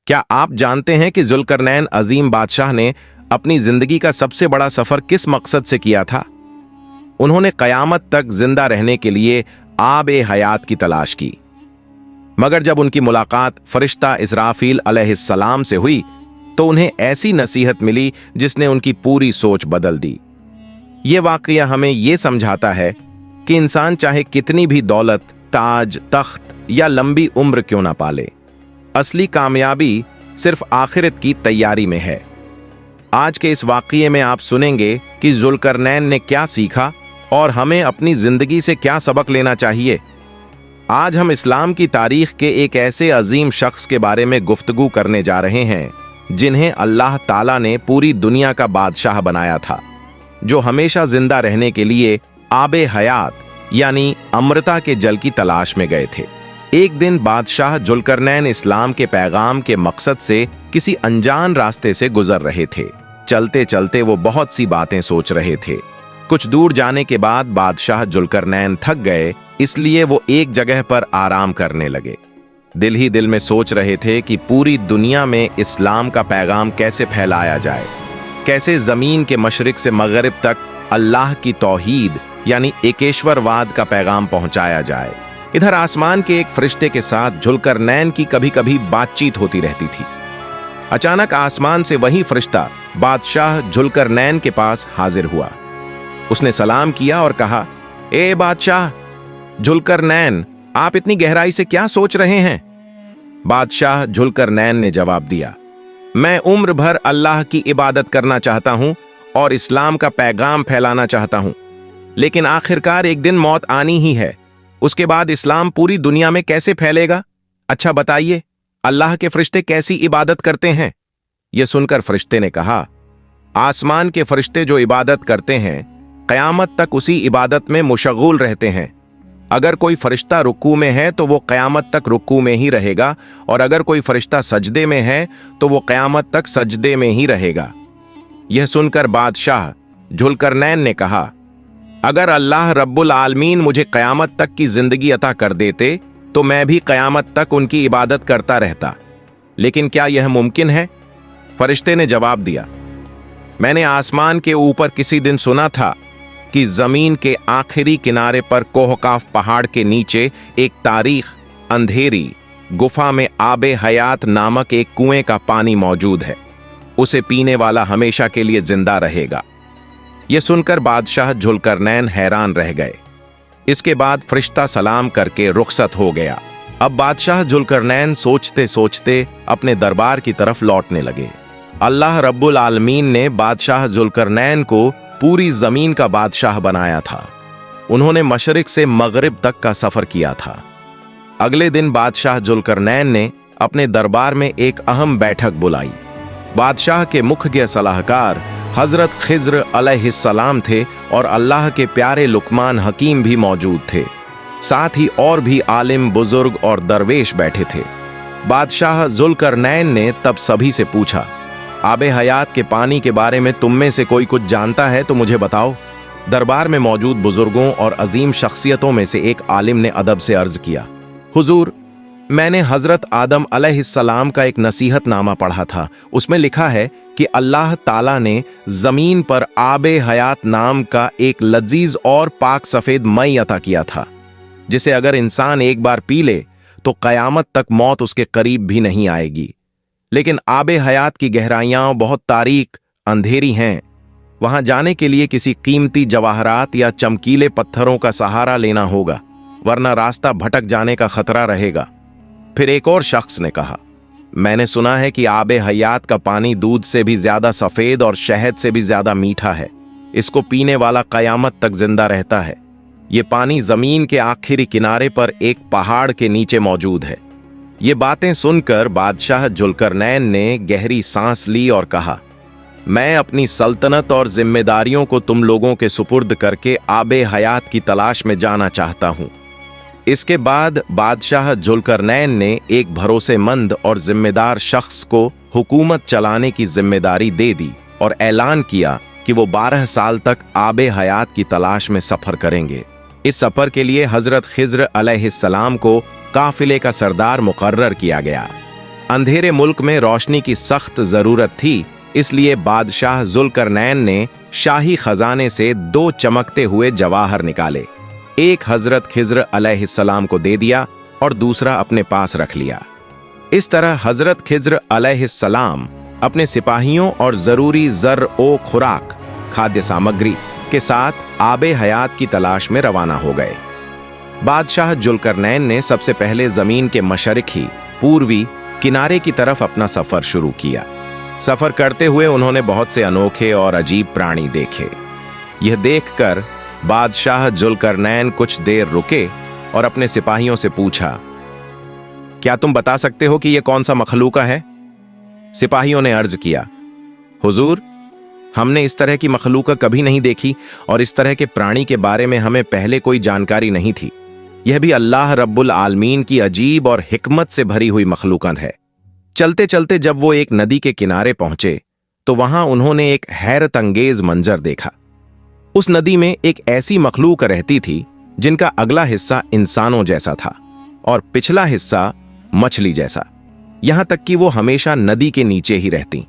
क्या आप जानते हैं कि जुल्करनैन अजीम बादशाह ने अपनी जिंदगी का सबसे बड़ा सफर किस मकसद से किया था? उन्होंने कयामत तक जिंदा रहने के लिए आब-ए हयात की तलाश की। मगर जब उनकी मुलाकात फरिश्ता इसराफील अलैहिस्सलाम से हुई तो उन्हें ऐसी नसीहत मिली जिसने उनकी पूरी सोच बदल दी। ये वाकया हमें यह समझाता है कि इंसान चाहे कितनी भी दौलत, ताज, तख्त या लंबी उम्र क्यों ना पाले, असली कामयाबी सिर्फ आखिरत की तैयारी में है। आज के इस वाकये में आप सुनेंगे कि जुल्करनैन ने क्या सीखा और हमें अपनी जिंदगी से क्या सबक लेना चाहिए। आज हम इस्लाम की तारीख के एक ऐसे अजीम शख्स के बारे में गुफ्तगू करने जा रहे हैं जिन्हें अल्लाह ताला ने पूरी दुनिया का बादशाह बनाया था, जो हमेशा जिंदा रहने के लिए आबे हयात यानी अमृता के जल की तलाश में गए थे। एक दिन बादशाह जुल्करनैन इस्लाम के पैगाम के मकसद से किसी अनजान रास्ते से गुजर रहे थे। चलते चलते वो बहुत सी बातें सोच रहे थे। कुछ दूर जाने के बाद बादशाह जुल्करनैन थक गए, इसलिए वो एक जगह पर आराम करने लगे। दिल ही दिल में सोच रहे थे कि पूरी दुनिया में इस्लाम का पैगाम कैसे फैलाया जाए, कैसे जमीन के मशरिक से मगरिब तक अल्लाह की तौहीद यानी एकेश्वरवाद का पैगाम पहुंचाया जाए। इधर आसमान के एक फरिश्ते के साथ जुल्करनैन की कभी कभी बातचीत होती रहती थी। अचानक आसमान से वही फरिश्ता बादशाह जुल्करनैन के पास हाजिर हुआ। उसने सलाम किया और कहा, ए बादशाह जुल्करनैन, आप इतनी गहराई से क्या सोच रहे हैं? बादशाह जुल्करनैन ने जवाब दिया, मैं उम्र भर अल्लाह की इबादत करना चाहता हूं और इस्लाम का पैगाम फैलाना चाहता हूं, लेकिन आखिरकार एक दिन मौत आनी ही है। उसके बाद इस्लाम पूरी दुनिया में कैसे फैलेगा? अच्छा बताइए, अल्लाह के फरिश्ते कैसी इबादत करते हैं? यह सुनकर फरिश्ते ने कहा, आसमान के फरिश्ते जो इबादत करते हैं कयामत तक उसी इबादत में मुशगूल रहते हैं। अगर कोई फरिश्ता रुकू में है तो वो कयामत तक रुकू में ही रहेगा, और अगर कोई फरिश्ता सजदे में है तो वो कयामत तक सजदे में ही रहेगा। यह सुनकर बादशाह जुल्करनैन ने कहा, अगर अल्लाह रब्बुल आलमीन मुझे कयामत तक की जिंदगी अता कर देते तो मैं भी कयामत तक उनकी इबादत करता रहता, लेकिन क्या यह मुमकिन है? फरिश्ते ने जवाब दिया, मैंने आसमान के ऊपर किसी दिन सुना था कि जमीन के आखिरी किनारे पर कोहकाफ पहाड़ के नीचे एक तारीख अंधेरी गुफा में आबे हयात नामक एक कुएं का पानी मौजूद है। उसे पीने वाला हमेशा के लिए जिंदा रहेगा। यह सुनकर बादशाह जुल्करनैन हैरान रह गए। इसके बाद फरिश्ता सलाम करके रुखसत हो गया। अब बादशाह जुल्करनैन सोचते सोचते अपने दरबार की तरफ लौटने लगे। अल्लाह रब्बुल आलमीन ने बादशाह जुल्करनैन को पूरी जमीन का बादशाह बनाया था। उन्होंने मशरिक से मगरिब तक का सफर किया था। अगले दिन बादशाह जुल्करनैन ने अपने दरबार में एक अहम बैठक बुलाई। बादशाह के मुख्य सलाहकार हजरत खिज्र अलैहिस्सलाम थे और अल्लाह के प्यारे लुकमान हकीम भी मौजूद थे। साथ ही और भी आलिम, बुजुर्ग और दरवेश बैठे थे। बादशाह जुल्करनैन ने तब सभी से पूछा, आबे हयात के पानी के बारे में तुम में से कोई कुछ जानता है तो मुझे बताओ। दरबार में मौजूद बुजुर्गों और अजीम शख्सियतों में से एक आलिम ने अदब से अर्ज किया, हुजूर, मैंने हजरत आदम अलैहिस्सलाम का एक नसीहतनामा पढ़ा था। उसमें लिखा है कि अल्लाह ताला ने जमीन पर आबे हयात नाम का एक लजीज और पाक सफेद मई अता किया था, जिसे अगर इंसान एक बार पी ले तो कयामत तक मौत उसके करीब भी नहीं आएगी। लेकिन आबे हयात की गहराइयां बहुत तारीक अंधेरी हैं। वहां जाने के लिए किसी कीमती जवाहरात या चमकीले पत्थरों का सहारा लेना होगा, वरना रास्ता भटक जाने का खतरा रहेगा। फिर एक और शख्स ने कहा, मैंने सुना है कि आबे हयात का पानी दूध से भी ज्यादा सफेद और शहद से भी ज्यादा मीठा है। इसको पीने वाला कयामत तक जिंदा रहता है। ये पानी जमीन के आखिरी किनारे पर एक पहाड़ के नीचे मौजूद है। ये बातें सुनकर बादशाह जुल्करनैन ने गहरी सांस ली और कहा, मैं अपनी सल्तनत और जिम्मेदारियों को तुम लोगों के सुपुर्द करके आबे हयात की तलाश में जाना चाहता हूं। इसके बाद बादशाह जुल्करनैन ने एक भरोसेमंद और जिम्मेदार शख्स को हुकूमत चलाने की जिम्मेदारी दे दी और ऐलान किया कि वो 12 साल तक आबे हयात की तलाश में सफर करेंगे। इस सफर के लिए हजरत खिज्र अलैहिस्सलाम को काफिले का सरदार मुकर्रर किया गया। अंधेरे मुल्क में रोशनी की सख्त जरूरत थी, इसलिए बादशाह जुल्करनैन ने शाही खजाने से 2 चमकते हुए जवाहर निकाले। एक हजरत खिज्र अलैहिस्सलाम को दे दिया और दूसरा अपने पास रख लिया। इस तरह हजरत खिज्र अलैहिस्सलाम अपने सिपाहियों और जरूरी ज़र ओ खुराक खाद्य सामग्री के साथ आबे हयात की तलाश में रवाना हो गए। बादशाह जुल्करनैन ने सबसे पहले जमीन के मशरिकी पूर्वी किनारे की तरफ अपना सफर शुरू किया। सफर करते हुए उन्होंने बहुत से अनोखे और अजीब प्राणी देखे। यह देखकर बादशाह जुल्करनैन कुछ देर रुके और अपने सिपाहियों से पूछा, क्या तुम बता सकते हो कि यह कौन सा मखलूका है? सिपाहियों ने अर्ज किया, हुजूर, हमने इस तरह की मखलूका कभी नहीं देखी और इस तरह के प्राणी के बारे में हमें पहले कोई जानकारी नहीं थी। यह भी अल्लाह रब्बुल आलमीन की अजीब और हिकमत से भरी हुई मखलूकत है। चलते चलते जब वो एक नदी के किनारे पहुंचे तो वहां उन्होंने एक हैरत अंगेज मंजर देखा। उस नदी में एक ऐसी मखलूक रहती थी जिनका अगला हिस्सा इंसानों जैसा था और पिछला हिस्सा मछली जैसा, यहां तक कि वो हमेशा नदी के नीचे ही रहती,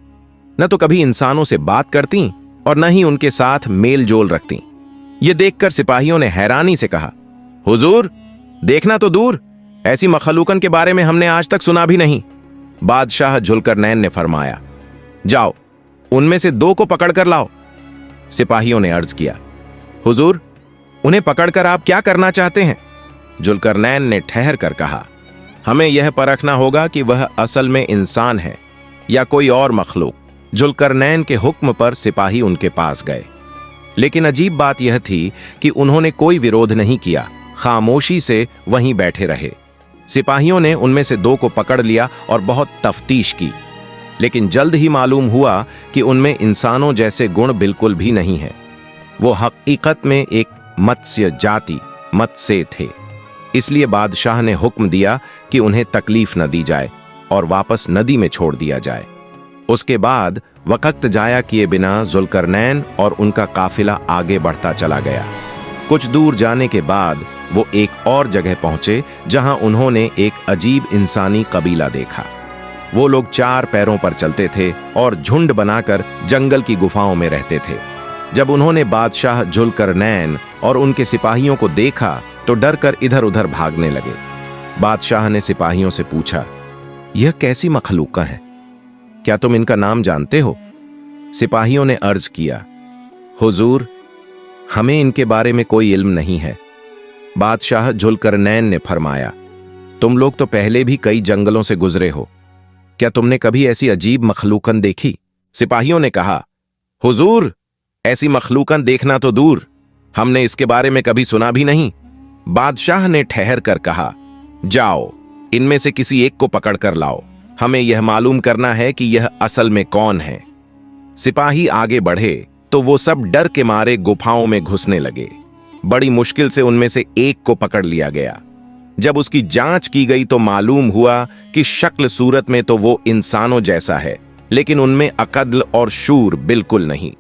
न तो कभी इंसानों से बात करती और न ही उनके साथ मेल जोल रखती। ये देखकर सिपाहियों ने हैरानी से कहा, हुजूर, देखना तो दूर, ऐसी मखलूकन के बारे में हमने आज तक सुना भी नहीं। बादशाह जुल्करनैन ने फरमाया, जाओ उनमें से 2 को पकड़ कर लाओ। सिपाहियों ने अर्ज किया, हुजूर, उन्हें पकड़कर आप क्या करना चाहते हैं? जुल्करनैन ने ठहर कर कहा, हमें यह परखना होगा कि वह असल में इंसान है या कोई और मखलूक। जुल्करनैन के हुक्म पर सिपाही उनके पास गए, लेकिन अजीब बात यह थी कि उन्होंने कोई विरोध नहीं किया, खामोशी से वहीं बैठे रहे। सिपाहियों ने उनमें से 2 को पकड़ लिया और बहुत तफ्तीश की, लेकिन जल्द ही मालूम हुआ कि उनमें इंसानों जैसे गुण बिल्कुल भी नहीं हैं। वो हकीकत में एक मत्स्य जाति मत्स्य थे। इसलिए बादशाह ने हुक्म दिया कि उन्हें तकलीफ न दी जाए और वापस नदी में छोड़ दिया जाए। उसके बाद वक्त जाया किए बिना जुल्करनैन और उनका काफिला आगे बढ़ता चला गया। कुछ दूर जाने के बाद वो एक और जगह पहुंचे जहां उन्होंने एक अजीब इंसानी कबीला देखा। वो लोग 4 पैरों पर चलते थे और झुंड बनाकर जंगल की गुफाओं में रहते थे। जब उन्होंने बादशाह जुल्करनैन और उनके सिपाहियों को देखा तो डर कर इधर उधर भागने लगे। बादशाह ने सिपाहियों से पूछा, यह कैसी मखलूका है? क्या तुम इनका नाम जानते हो? सिपाहियों ने अर्ज किया, हुजूर, हमें इनके बारे में कोई इल्म नहीं है। बादशाह जुल्करनैन ने फरमाया, तुम लोग तो पहले भी कई जंगलों से गुजरे हो, क्या तुमने कभी ऐसी अजीब मखलूकन देखी? सिपाहियों ने कहा, हुजूर, ऐसी मखलूकन देखना तो दूर, हमने इसके बारे में कभी सुना भी नहीं। बादशाह ने ठहर कर कहा, जाओ इनमें से किसी एक को पकड़ कर लाओ, हमें यह मालूम करना है कि यह असल में कौन है। सिपाही आगे बढ़े तो वो सब डर के मारे गुफाओं में घुसने लगे। बड़ी मुश्किल से उनमें से एक को पकड़ लिया गया। जब उसकी जांच की गई तो मालूम हुआ कि शक्ल सूरत में तो वो इंसानों जैसा है, लेकिन उनमें अकल और शूर बिल्कुल नहीं।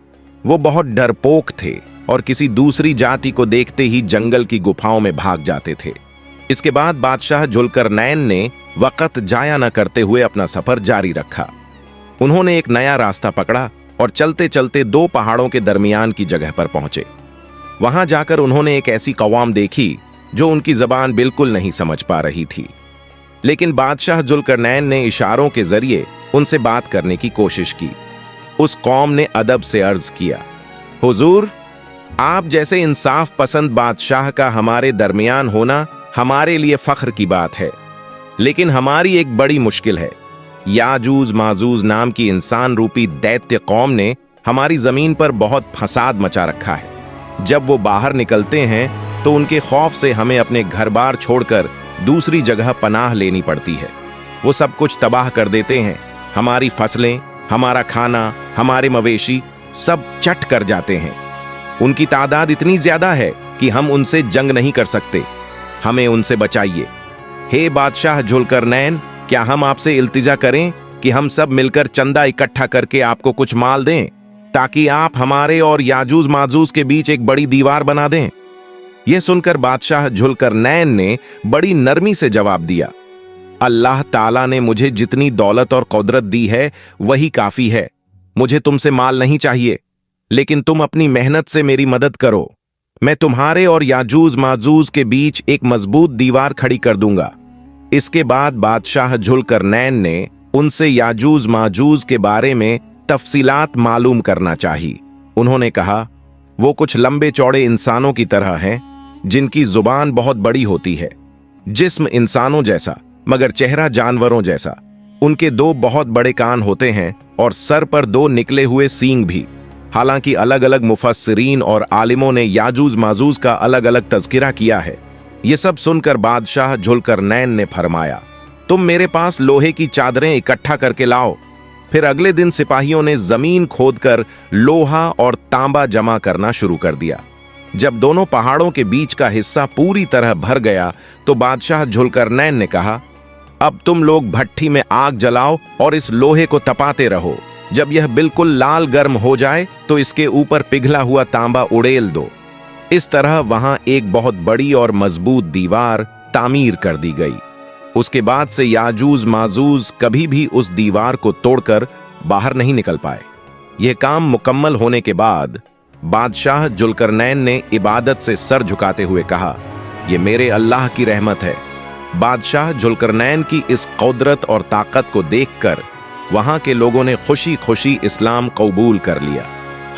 वो बहुत डरपोक थे और किसी दूसरी जाति को देखते ही जंगल की गुफाओं में भाग जाते थे। इसके बाद बादशाह जुल्करनैन ने वक्त जाया न करते हुए अपना सफर जारी रखा। उन्होंने एक नया रास्ता पकड़ा और चलते चलते 2 पहाड़ों के दरमियान की जगह पर पहुंचे। वहां जाकर उन्होंने एक ऐसी कौम देखी जो उनकी जबान बिल्कुल नहीं समझ पा रही थी, लेकिन बादशाह जुल्करनैन ने इशारों के जरिए उनसे बात करने की कोशिश की। उस कौम ने अदब से अर्ज किया, हुजूर, आप जैसे इंसाफ पसंद बादशाह का हमारे दरमियान होना हमारे लिए फख्र की बात है, लेकिन हमारी एक बड़ी मुश्किल है। याजूज माजूज नाम की इंसान रूपी दैत्य कौम ने हमारी जमीन पर बहुत फसाद मचा रखा है। जब वो बाहर निकलते हैं तो उनके खौफ से हमें अपने घर बार छोड़कर दूसरी जगह पनाह लेनी पड़ती है। वो सब कुछ तबाह कर देते हैं, हमारी फसलें, हमारा खाना, हमारे मवेशी सब चट कर जाते हैं। उनकी तादाद इतनी ज्यादा है कि हम उनसे जंग नहीं कर सकते, हमें उनसे बचाइए। हे बादशाह जुल्करनैन, क्या हम आपसे इल्तिजा करें कि हम सब मिलकर चंदा इकट्ठा करके आपको कुछ माल दें, ताकि आप हमारे और याजूज माजूज के बीच एक बड़ी दीवार बना दें? यह सुनकर बादशाह जुल्करनैन ने बड़ी नरमी से जवाब दिया, अल्लाह ताला ने मुझे जितनी दौलत और कुदरत दी है वही काफी है। मुझे तुमसे माल नहीं चाहिए, लेकिन तुम अपनी मेहनत से मेरी मदद करो। मैं तुम्हारे और याजूज माजूज के बीच एक मजबूत दीवार खड़ी कर दूंगा। इसके बाद बादशाह जुल्करनैन ने उनसे याजूज माजूज के बारे में तफसीलात मालूम करना चाहिए। उन्होंने कहा, वो कुछ लंबे चौड़े इंसानों की तरह हैं, जिनकी जुबान बहुत बड़ी होती है, जिस्म इंसानों जैसा मगर चेहरा जानवरों जैसा। उनके 2 बहुत बड़े कान होते हैं और सर पर 2 निकले हुए सींग भी। हालांकि अलग अलग मुफस्सिरीन और आलिमों ने याजूज माजूज का अलग अलग तज़किरा किया है। ये सब सुनकर बादशाह जुल्करनैन ने फरमाया, तुम मेरे पास लोहे की चादरें इकट्ठा करके लाओ। फिर अगले दिन सिपाहियों ने जमीन खोदकर लोहा और तांबा जमा करना शुरू कर दिया। जब दोनों पहाड़ों के बीच का हिस्सा पूरी तरह भर गया तो बादशाह जुल्करनैन ने कहा, अब तुम लोग भट्ठी में आग जलाओ और इस लोहे को तपाते रहो। जब यह बिल्कुल लाल गर्म हो जाए तो इसके ऊपर पिघला हुआ तांबा उड़ेल दो। इस तरह वहां एक बहुत बड़ी और मजबूत दीवार तामीर कर दी गई। उसके बाद से याजूज माजूज कभी भी उस दीवार को तोड़कर बाहर नहीं निकल पाए। यह काम मुकम्मल होने के बाद बादशाह जुल्करनैन ने इबादत से सर झुकाते हुए कहा, यह मेरे अल्लाह की रहमत है। बादशाह जुल्करनैन की इस कुदरत और ताकत को देखकर वहां के लोगों ने खुशी खुशी इस्लाम कबूल कर लिया।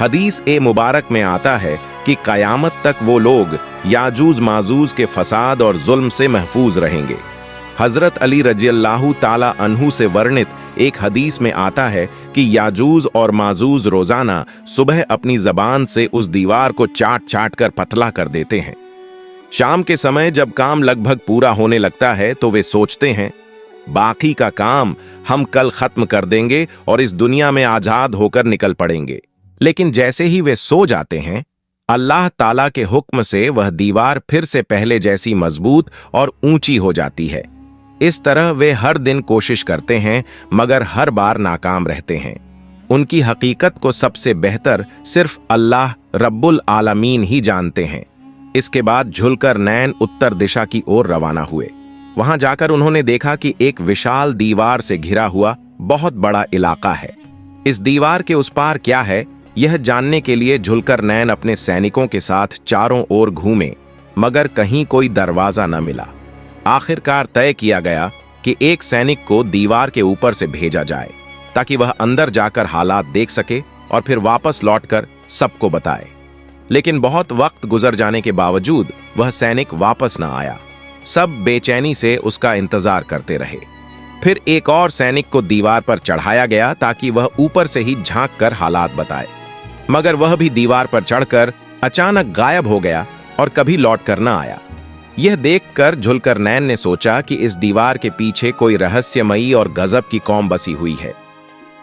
हदीस ए मुबारक में आता है कि कयामत तक वो लोग याजूज माजूज के फसाद और जुल्म से महफूज रहेंगे। हजरत अली रज़ियल्लाहु ताला अन्हु से वर्णित एक हदीस में आता है कि याजूज और माजूज रोजाना सुबह अपनी जबान से उस दीवार को चाट चाट कर पतला कर देते हैं। शाम के समय जब काम लगभग पूरा होने लगता है तो वे सोचते हैं, बाकी का काम हम कल खत्म कर देंगे और इस दुनिया में आजाद होकर निकल पड़ेंगे। लेकिन जैसे ही वे सो जाते हैं, अल्लाह ताला के हुक्म से वह दीवार फिर से पहले जैसी मजबूत और ऊंची हो जाती है। इस तरह वे हर दिन कोशिश करते हैं मगर हर बार नाकाम रहते हैं। उनकी हकीकत को सबसे बेहतर सिर्फ अल्लाह रब्बुल आलमीन ही जानते हैं। इसके बाद जुल्करनैन उत्तर दिशा की ओर रवाना हुए। वहां जाकर उन्होंने देखा कि एक विशाल दीवार से घिरा हुआ बहुत बड़ा इलाका है। इस दीवार के उस पार क्या है, यह जानने के लिए जुल्करनैन अपने सैनिकों के साथ चारों ओर घूमे मगर कहीं कोई दरवाजा न मिला। आखिरकार तय किया गया कि एक सैनिक को दीवार के ऊपर से भेजा जाए ताकि वह अंदर जाकर हालात देख सके और फिर वापस लौटकर सबको बताए। लेकिन बहुत वक्त गुजर जाने के बावजूद वह सैनिक वापस न आया। सब बेचैनी से उसका इंतजार करते रहे। फिर एक और सैनिक को दीवार पर चढ़ाया गया ताकि वह ऊपर से ही झांक कर हालात बताए, मगर वह भी दीवार पर चढ़कर अचानक गायब हो गया और कभी लौट कर न आया। यह देखकर जुल्करनैन ने सोचा कि इस दीवार के पीछे कोई रहस्यमयी और गजब की कौम बसी हुई है।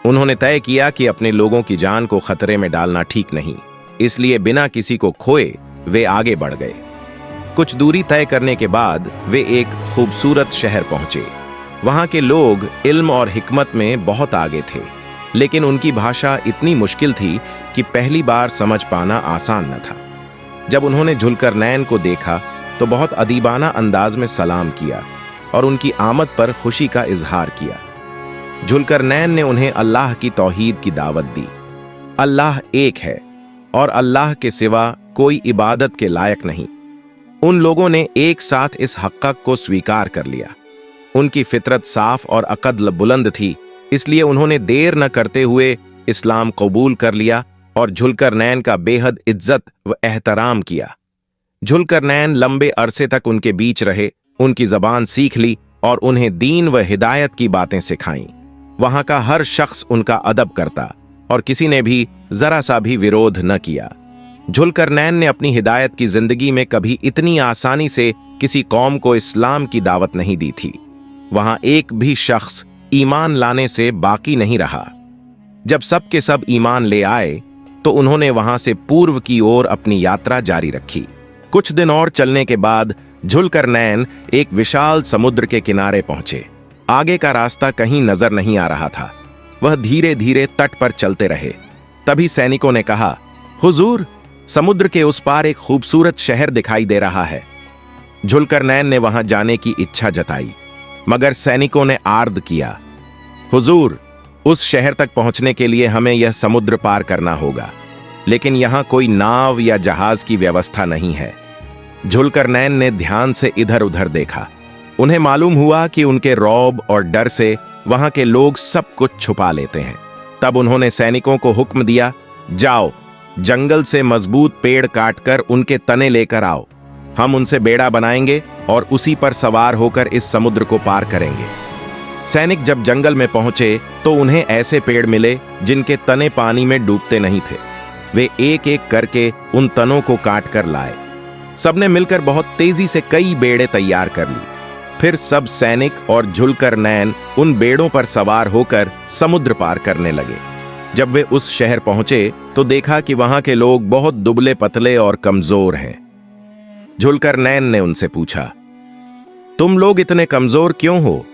उन्होंने तय किया कि अपने लोगों की जान को खतरे में डालना ठीक नहीं, इसलिए बिना किसी को खोए वे आगे बढ़ गए। कुछ दूरी तय करने के बाद वे एक खूबसूरत शहर पहुंचे। वहां के लोग इल्म और हिकमत में बहुत आगे थे, लेकिन उनकी भाषा इतनी मुश्किल थी कि पहली बार समझ पाना आसान न था। जब उन्होंने जुल्करनैन को देखा तो बहुत अदीबाना अंदाज में सलाम किया और उनकी आमद पर खुशी का इजहार किया। जुल्करनैन ने उन्हें अल्लाह की तौहीद की दावत दी। अल्लाह एक है और अल्लाह के सिवा कोई इबादत के लायक नहीं। उन लोगों ने एक साथ इस हक़्क़ को स्वीकार कर लिया। उनकी फितरत साफ और अक़ल बुलंद थी, इसलिए उन्होंने देर न करते हुए इस्लाम कबूल कर लिया और जुल्करनैन का बेहद इज्जत व एहतराम किया। जुल्करनैन लंबे अरसे तक उनके बीच रहे, उनकी जबान सीख ली और उन्हें दीन व हिदायत की बातें सिखाईं। वहां का हर शख्स उनका अदब करता और किसी ने भी जरा सा भी विरोध न किया। जुल्करनैन ने अपनी हिदायत की जिंदगी में कभी इतनी आसानी से किसी कौम को इस्लाम की दावत नहीं दी थी। वहां एक भी शख्स ईमान लाने से बाकी नहीं रहा। जब सब के सब ईमान ले आए तो उन्होंने वहां से पूर्व की ओर अपनी यात्रा जारी रखी। कुछ दिन और चलने के बाद जुल्करनैन एक विशाल समुद्र के किनारे पहुंचे। आगे का रास्ता कहीं नजर नहीं आ रहा था। वह धीरे धीरे तट पर चलते रहे। तभी सैनिकों ने कहा, हुजूर, समुद्र के उस पार एक खूबसूरत शहर दिखाई दे रहा है। जुल्करनैन ने वहां जाने की इच्छा जताई। मगर सैनिकों ने आर्द किया, हुजूर, उस शहर तक पहुंचने के लिए हमें यह समुद्र पार करना होगा, लेकिन यहां कोई नाव या जहाज की व्यवस्था नहीं है। जुल्करनैन ने ध्यान से इधर उधर देखा। उन्हें मालूम हुआ कि उनके रौब और डर से वहां के लोग सब कुछ छुपा लेते हैं। तब उन्होंने सैनिकों को हुक्म दिया, जाओ, जंगल से मजबूत पेड़ काटकर उनके तने लेकर आओ। हम उनसे बेड़ा बनाएंगे और उसी पर सवार होकर इस समुद्र को पार करेंगे। सैनिक जब जंगल में पहुंचे तो उन्हें ऐसे पेड़ मिले जिनके तने पानी में डूबते नहीं थे। वे एक एक करके उन तनों को काट कर लाए। सबने मिलकर बहुत तेजी से कई बेड़े तैयार कर ली। फिर सब सैनिक और जुल्करनैन उन बेड़ों पर सवार होकर समुद्र पार करने लगे। जब वे उस शहर पहुंचे तो देखा कि वहां के लोग बहुत दुबले पतले और कमजोर हैं। जुल्करनैन ने उनसे पूछा, तुम लोग इतने कमजोर क्यों हो?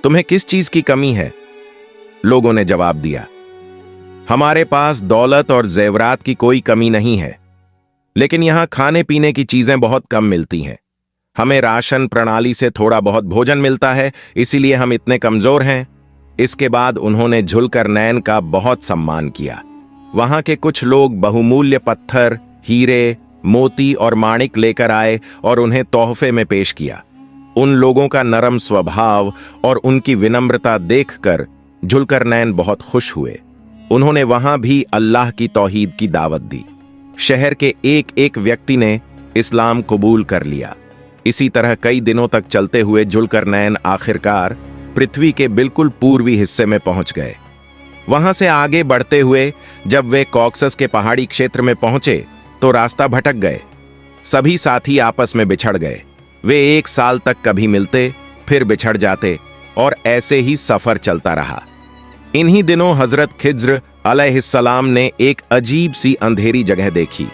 तुम्हें किस चीज की कमी है? लोगों ने जवाब दिया, हमारे पास दौलत और जेवरात की कोई कमी नहीं है, लेकिन यहां खाने पीने की चीजें बहुत कम मिलती हैं। हमें राशन प्रणाली से थोड़ा बहुत भोजन मिलता है, इसीलिए हम इतने कमजोर हैं। इसके बाद उन्होंने जुल्करनैन का बहुत सम्मान किया। वहां के कुछ लोग बहुमूल्य पत्थर, हीरे, मोती और माणिक लेकर आए और उन्हें तोहफे में पेश किया। उन लोगों का नरम स्वभाव और उनकी विनम्रता देखकर जुल्करनैन बहुत खुश हुए। उन्होंने वहां भी अल्लाह की तौहीद की दावत दी। शहर के एक एक व्यक्ति ने इस्लाम कबूल कर लिया। इसी तरह कई दिनों तक चलते हुए जुल्करनैन आखिरकार पृथ्वी के बिल्कुल पूर्वी हिस्से में पहुंच गए। वहां से आगे बढ़ते हुए जब वे कॉक्सस के पहाड़ी क्षेत्र में पहुंचे तो रास्ता भटक गए। सभी साथी आपस में बिछड़ गए। वे 1 साल तक कभी मिलते, फिर बिछड़ जाते और ऐसे ही सफर चलता रहा। इन्हीं दिनों हजरत खिज्र अलैहिस्सलाम ने एक अजीब सी अंधेरी जगह देखी।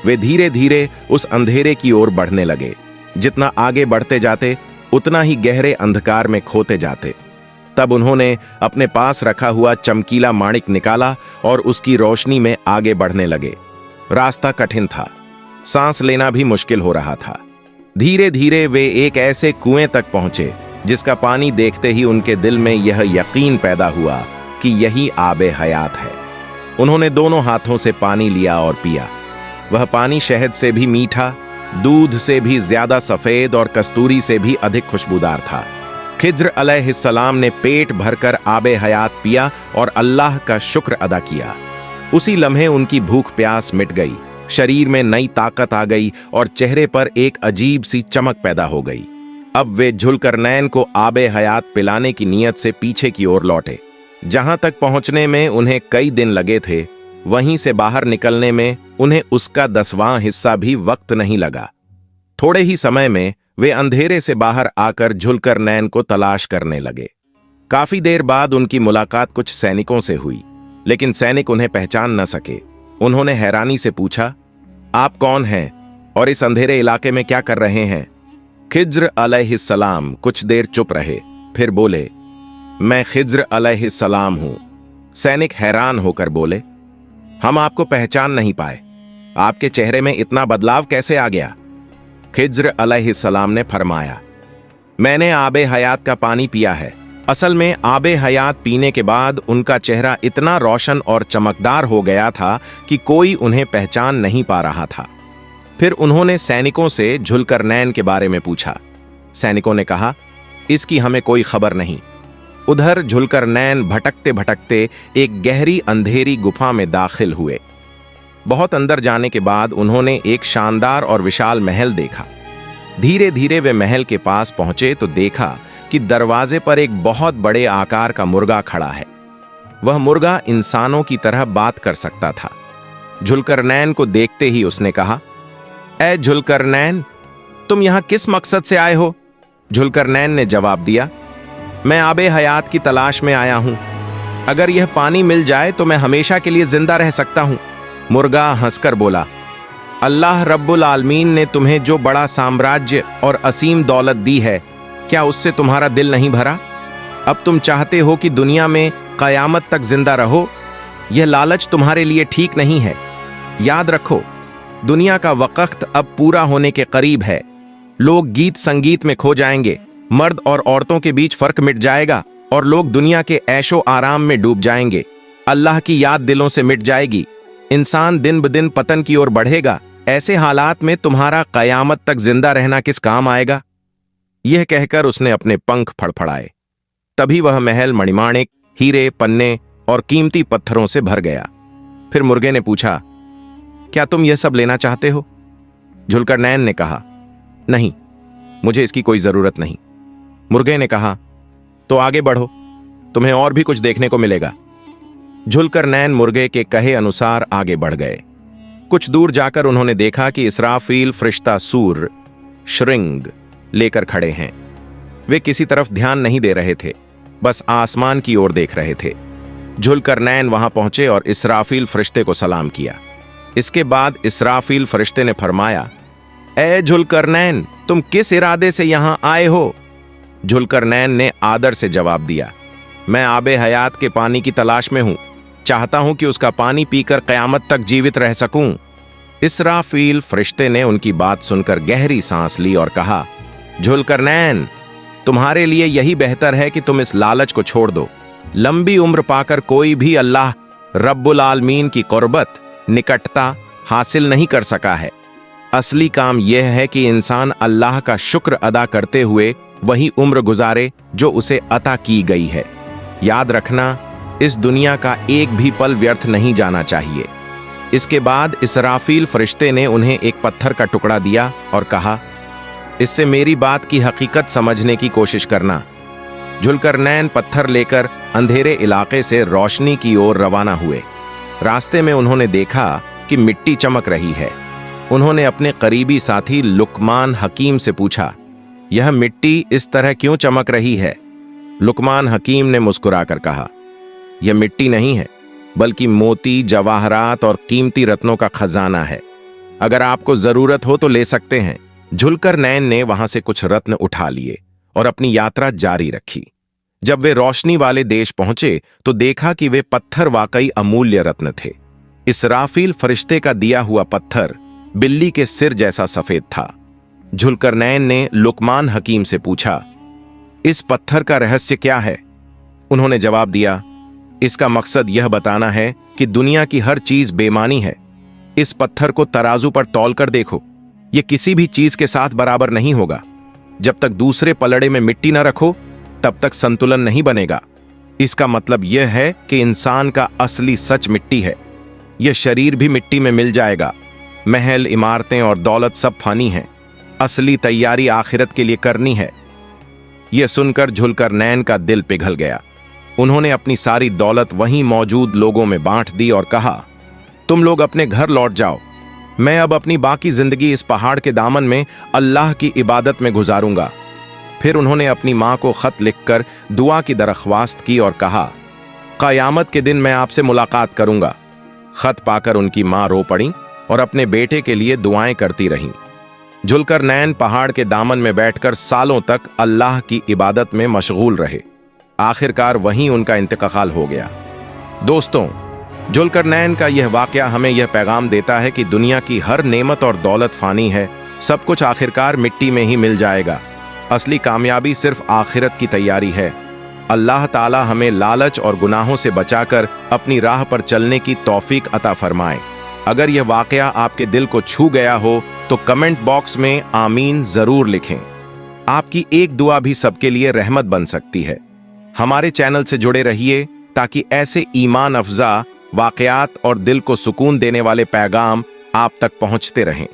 वे धीरे धीरे उस अंधेरे की ओर बढ़ने लगे। जितना आगे बढ़ते जाते उतना ही गहरे अंधकार में खोते जाते। तब उन्होंने अपने पास रखा हुआ चमकीला माणिक निकाला और उसकी रोशनी में आगे बढ़ने लगे। रास्ता कठिन था, सांस लेना भी मुश्किल हो रहा था। धीरे धीरे वे एक ऐसे कुएं तक पहुंचे जिसका पानी देखते ही उनके दिल में यह यकीन पैदा हुआ कि यही आबे हयात है। उन्होंने दोनों हाथों से पानी लिया और पिया। वह पानी शहद से भी मीठा, दूध से भी ज्यादा सफेद और कस्तूरी से भी अधिक खुशबूदार था। खिज्र अलैहिस्सलाम ने पेट भरकर आबे हयात पिया और अल्लाह का शुक्र अदा किया। उसी लम्हे उनकी भूख प्यास मिट गई, शरीर में नई ताकत आ गई और चेहरे पर एक अजीब सी चमक पैदा हो गई। अब वे जुल्करनैन को आबे हयात पिलाने की नीयत से पीछे की ओर लौटे। जहां तक पहुंचने में उन्हें कई दिन लगे थे, वहीं से बाहर निकलने में उन्हें उसका 10वां हिस्सा भी वक्त नहीं लगा। थोड़े ही समय में वे अंधेरे से बाहर आकर जुल्करनैन को तलाश करने लगे। काफी देर बाद उनकी मुलाकात कुछ सैनिकों से हुई, लेकिन सैनिक उन्हें पहचान न सके। उन्होंने हैरानी से पूछा, आप कौन हैं और इस अंधेरे इलाके में क्या कर रहे हैं? खिज्र अलैहिस्सलाम कुछ देर चुप रहे, फिर बोले, मैं खिज्र अलैहिस्सलाम हूं। सैनिक हैरान होकर बोले, हम आपको पहचान नहीं पाए, आपके चेहरे में इतना बदलाव कैसे आ गया? खिज्र अलैहिस्सलाम ने फरमाया, मैंने आबे हयात का पानी पिया है। असल में आबे हयात पीने के बाद उनका चेहरा इतना रोशन और चमकदार हो गया था कि कोई उन्हें पहचान नहीं पा रहा था। फिर उन्होंने सैनिकों से जुल्करनैन के बारे में पूछा। सैनिकों ने कहा, इसकी हमें कोई खबर नहीं। उधर जुल्करनैन भटकते भटकते एक गहरी अंधेरी गुफा में दाखिल हुए। बहुत अंदर जाने के बाद उन्होंने एक शानदार और विशाल महल देखा। धीरे धीरे वे महल के पास पहुंचे तो देखा कि दरवाजे पर एक बहुत बड़े आकार का मुर्गा खड़ा है। वह मुर्गा इंसानों की तरह बात कर सकता था। जुल्करनैन को देखते ही उसने कहा, ऐ जुल्करनैन, तुम यहां किस मकसद से आए हो? जुल्करनैन ने जवाब दिया, मैं आबे हयात की तलाश में आया हूं। अगर यह पानी मिल जाए तो मैं हमेशा के लिए जिंदा रह सकता हूं। मुर्गा हंसकर बोला, अल्लाह रब्बुल आलमीन ने तुम्हें जो बड़ा साम्राज्य और असीम दौलत दी है, क्या उससे तुम्हारा दिल नहीं भरा? अब तुम चाहते हो कि दुनिया में कयामत तक जिंदा रहो? यह लालच तुम्हारे लिए ठीक नहीं है। याद रखो, दुनिया का वक्त अब पूरा होने के करीब है। लोग गीत संगीत में खो जाएंगे, मर्द और औरतों के बीच फर्क मिट जाएगा और लोग दुनिया के ऐशो आराम में डूब जाएंगे। अल्लाह की याद दिलों से मिट जाएगी। इंसान दिन ब दिन पतन की ओर बढ़ेगा। ऐसे हालात में तुम्हारा कयामत तक जिंदा रहना किस काम आएगा? यह कहकर उसने अपने पंख फड़फड़ाए। तभी वह महल मणिमाणिक, हीरे, पन्ने और कीमती पत्थरों से भर गया। फिर मुर्गे ने पूछा, क्या तुम यह सब लेना चाहते हो? जुल्करनैन ने कहा, नहीं, मुझे इसकी कोई जरूरत नहीं। मुर्गे ने कहा, तो आगे बढ़ो, तुम्हें और भी कुछ देखने को मिलेगा। जुल्करनैन मुर्गे के कहे अनुसार आगे बढ़ गए। कुछ दूर जाकर उन्होंने देखा कि इसराफील फरिश्ता सूर श्रृंग लेकर खड़े हैं। वे किसी तरफ ध्यान नहीं दे रहे थे, बस आसमान की ओर देख रहे थे। जुल्करनैन वहां पहुंचे और इसराफील फरिश्ते को सलाम किया। इसके बाद इसराफील फरिश्ते ने फरमाया, ए जुल्करनैन, तुम किस इरादे से यहां आए हो? जुल्करनैन ने आदर से जवाब दिया, मैं आबे हयात के पानी की तलाश में हूं। चाहता हूं कि उसका पानी पीकर कयामत तक जीवित रह सकूं। इसराफील फरिश्ते ने उनकी बात सुनकर गहरी सांस ली और कहा, जुल्करनैन, तुम्हारे लिए यही बेहतर है कि तुम इस लालच को छोड़ दो। लंबी उम्र पाकर कोई भी अल्लाह रब्बुल आलमीन की कुर्बत, निकटता हासिल नहीं कर सका है। असली काम यह है कि इंसान अल्लाह का शुक्र अदा करते हुए वही उम्र गुजारे जो उसे अता की गई है। याद रखना, इस दुनिया का एक भी पल व्यर्थ नहीं जाना चाहिए। इसके बाद इसराफील फरिश्ते ने उन्हें एक पत्थर का टुकड़ा दिया और कहा, इससे मेरी बात की हकीकत समझने की कोशिश करना। जुल्करनैन पत्थर लेकर अंधेरे इलाके से रोशनी की ओर रवाना हुए। रास्ते में उन्होंने देखा कि मिट्टी चमक रही है। उन्होंने अपने करीबी साथी लुकमान हकीम से पूछा, यह मिट्टी इस तरह क्यों चमक रही है? लुकमान हकीम ने मुस्कुराकर कहा, यह मिट्टी नहीं है, बल्कि मोती, जवाहरात और कीमती रत्नों का खजाना है। अगर आपको जरूरत हो तो ले सकते हैं। जुल्करनैन ने वहां से कुछ रत्न उठा लिए और अपनी यात्रा जारी रखी। जब वे रोशनी वाले देश पहुंचे तो देखा कि वे पत्थर वाकई अमूल्य रत्न थे। इसराफील फरिश्ते का दिया हुआ पत्थर बिल्ली के सिर जैसा सफेद था। जुल्करनैन ने लुकमान हकीम से पूछा, इस पत्थर का रहस्य क्या है? उन्होंने जवाब दिया, इसका मकसद यह बताना है कि दुनिया की हर चीज बेमानी है। इस पत्थर को तराजू पर तौल कर देखो, यह किसी भी चीज के साथ बराबर नहीं होगा। जब तक दूसरे पलड़े में मिट्टी न रखो तब तक संतुलन नहीं बनेगा। इसका मतलब यह है कि इंसान का असली सच मिट्टी है। यह शरीर भी मिट्टी में मिल जाएगा। महल, इमारतें और दौलत सब फानी है। असली तैयारी आखिरत के लिए करनी है। यह सुनकर जुल्करनैन का दिल पिघल गया। उन्होंने अपनी सारी दौलत वहीं मौजूद लोगों में बांट दी और कहा, तुम लोग अपने घर लौट जाओ। मैं अब अपनी बाकी जिंदगी इस पहाड़ के दामन में अल्लाह की इबादत में गुजारूंगा। फिर उन्होंने अपनी मां को खत लिखकर दुआ की दरख्वास्त की और कहा, क़यामत के दिन मैं आपसे मुलाकात करूंगा। खत पाकर उनकी मां रो पड़ी और अपने बेटे के लिए दुआएं करती रहीं। जुल्करनैन पहाड़ के दामन में बैठकर सालों तक अल्लाह की इबादत में मशगूल रहे। आखिरकार वहीं उनका इंतकाल हो गया। दोस्तों, जुल्करनैन का यह वाकया हमें यह पैगाम देता है कि दुनिया की हर नेमत और दौलत फानी है। सब कुछ आखिरकार मिट्टी में ही मिल जाएगा। असली कामयाबी सिर्फ आखिरत की तैयारी है। अल्लाह ताला हमें लालच और गुनाहों से बचाकर अपनी राह पर चलने की तौफीक अता फरमाए। अगर यह वाकया आपके दिल को छू गया हो तो कमेंट बॉक्स में आमीन जरूर लिखें। आपकी एक दुआ भी सबके लिए रहमत बन सकती है। हमारे चैनल से जुड़े रहिए ताकि ऐसे ईमान अफजा वाकयात और दिल को सुकून देने वाले पैगाम आप तक पहुंचते रहें।